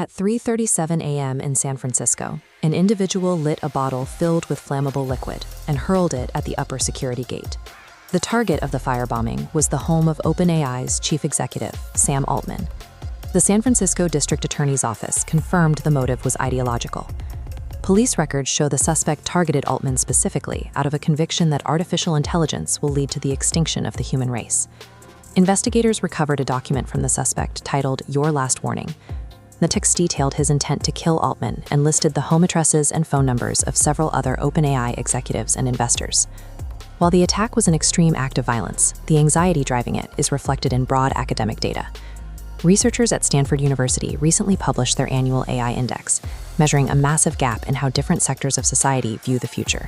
At 3:37 a.m. in San Francisco, an individual lit a bottle filled with flammable liquid and hurled it at the upper security gate. The target of the firebombing was the home of OpenAI's chief executive, Sam Altman. The San Francisco District Attorney's Office confirmed the motive was ideological. Police records show the suspect targeted Altman specifically out of a conviction that artificial intelligence will lead to the extinction of the human race. Investigators recovered a document from the suspect titled "Your Last Warning." The text detailed his intent to kill Altman and listed the home addresses and phone numbers of several other OpenAI executives and investors. While the attack was an extreme act of violence, the anxiety driving it is reflected in broad academic data. Researchers at Stanford University recently published their annual AI index, measuring a massive gap in how different sectors of society view the future.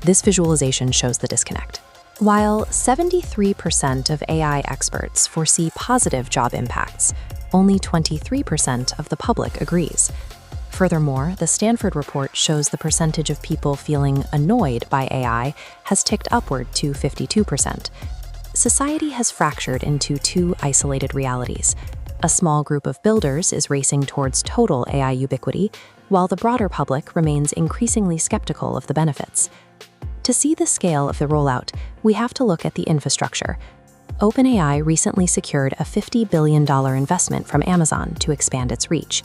This visualization shows the disconnect. While 73% of AI experts foresee positive job impacts, only 23% of the public agrees. Furthermore, the Stanford report shows the percentage of people feeling annoyed by AI has ticked upward to 52%. Society has fractured into two isolated realities. A small group of builders is racing towards total AI ubiquity, while the broader public remains increasingly skeptical of the benefits. To see the scale of the rollout, we have to look at the infrastructure. OpenAI recently secured a $50 billion investment from Amazon to expand its reach.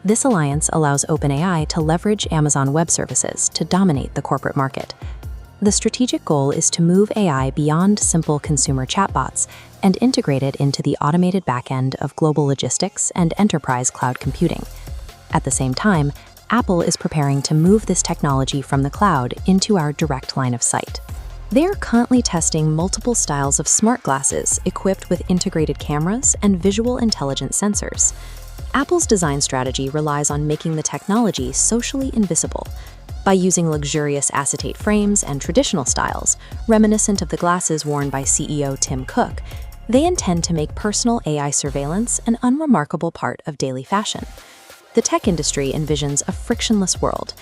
This alliance allows OpenAI to leverage Amazon Web Services to dominate the corporate market. The strategic goal is to move AI beyond simple consumer chatbots and integrate it into the automated backend of global logistics and enterprise cloud computing. At the same time, Apple is preparing to move this technology from the cloud into our direct line of sight. They are currently testing multiple styles of smart glasses equipped with integrated cameras and visual intelligence sensors. Apple's design strategy relies on making the technology socially invisible. By using luxurious acetate frames and traditional styles, reminiscent of the glasses worn by CEO Tim Cook, they intend to make personal AI surveillance an unremarkable part of daily fashion. The tech industry envisions a frictionless world.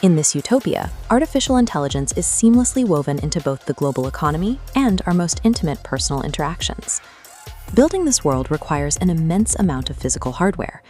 In this utopia, artificial intelligence is seamlessly woven into both the global economy and our most intimate personal interactions. Building this world requires an immense amount of physical hardware.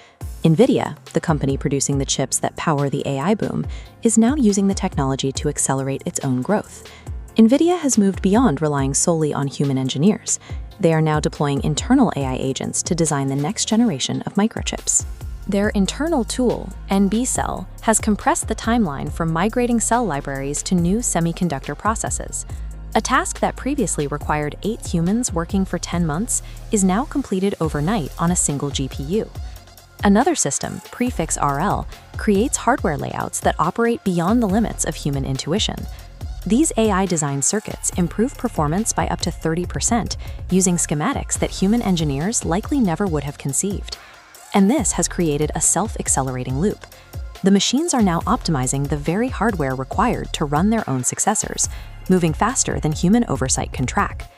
Nvidia, the company producing the chips that power the AI boom, is now using the technology to accelerate its own growth. Nvidia has moved beyond relying solely on human engineers. They are now deploying internal AI agents to design the next generation of microchips. Their internal tool, NB-Cell, has compressed the timeline for migrating cell libraries to new semiconductor processes. A task that previously required 8 humans working for 10 months is now completed overnight on a single GPU. Another system, Prefix RL, creates hardware layouts that operate beyond the limits of human intuition. These AI-designed circuits improve performance by up to 30% using schematics that human engineers likely never would have conceived. And this has created a self-accelerating loop. The machines are now optimizing the very hardware required to run their own successors, moving faster than human oversight can track.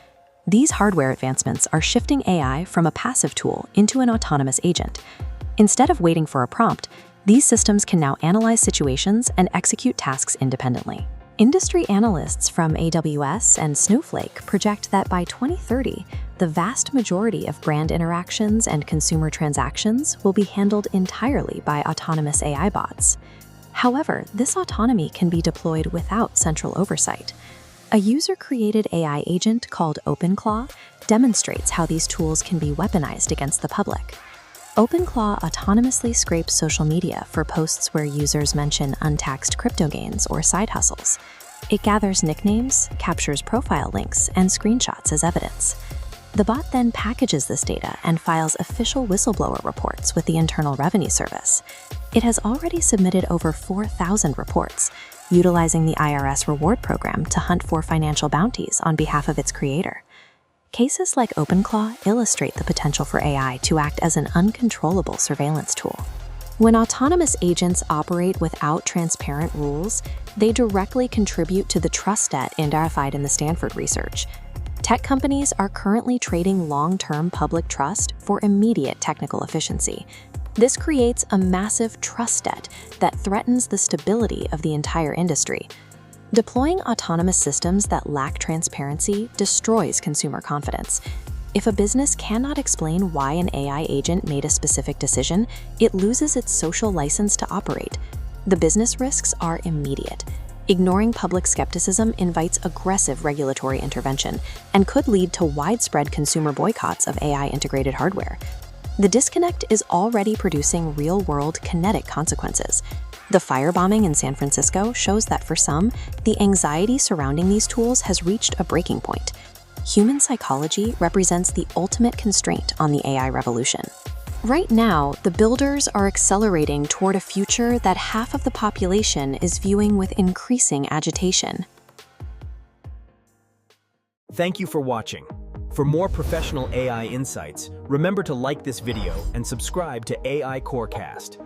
These hardware advancements are shifting AI from a passive tool into an autonomous agent. Instead of waiting for a prompt, these systems can now analyze situations and execute tasks independently. Industry analysts from AWS and Snowflake project that by 2030, the vast majority of brand interactions and consumer transactions will be handled entirely by autonomous AI bots. However, this autonomy can be deployed without central oversight. A user-created AI agent called OpenClaw demonstrates how these tools can be weaponized against the public. OpenClaw autonomously scrapes social media for posts where users mention untaxed crypto gains or side hustles. It gathers nicknames, captures profile links, and screenshots as evidence. The bot then packages this data and files official whistleblower reports with the Internal Revenue Service. It has already submitted over 4,000 reports, utilizing the IRS reward program to hunt for financial bounties on behalf of its creator. Cases like OpenClaw illustrate the potential for AI to act as an uncontrollable surveillance tool. When autonomous agents operate without transparent rules, they directly contribute to the trust debt identified in the Stanford research. Tech companies are currently trading long-term public trust for immediate technical efficiency. This creates a massive trust debt that threatens the stability of the entire industry. Deploying autonomous systems that lack transparency destroys consumer confidence. If a business cannot explain why an AI agent made a specific decision, it loses its social license to operate. The business risks are immediate. Ignoring public skepticism invites aggressive regulatory intervention and could lead to widespread consumer boycotts of AI-integrated hardware. The disconnect is already producing real-world kinetic consequences. The firebombing in San Francisco shows that for some, the anxiety surrounding these tools has reached a breaking point. Human psychology represents the ultimate constraint on the AI revolution. Right now, the builders are accelerating toward a future that half of the population is viewing with increasing agitation. Thank you for watching. For more professional AI insights, remember to like this video and subscribe to AI Corecast.